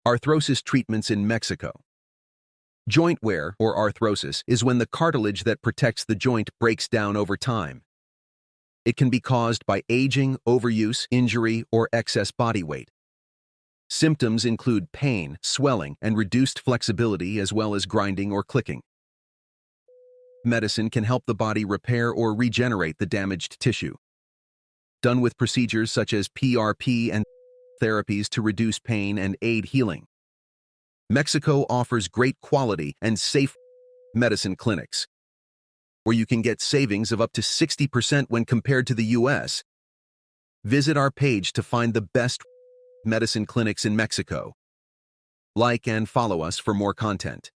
Arthrosis treatments in Mexico. Joint wear, or arthrosis, is when the cartilage that protects the joint breaks down over time. It can be caused by aging, overuse, injury, or excess body weight. Symptoms include pain, swelling, and reduced flexibility, as well as grinding or clicking. Medicine can help the body repair or regenerate the damaged tissue. Done with procedures such as PRP and therapies to reduce pain and aid healing. Mexico offers great quality and safe medicine clinics, where you can get savings of up to 60% when compared to the US. Visit our page to find the best medicine clinics in Mexico. Like and follow us for more content.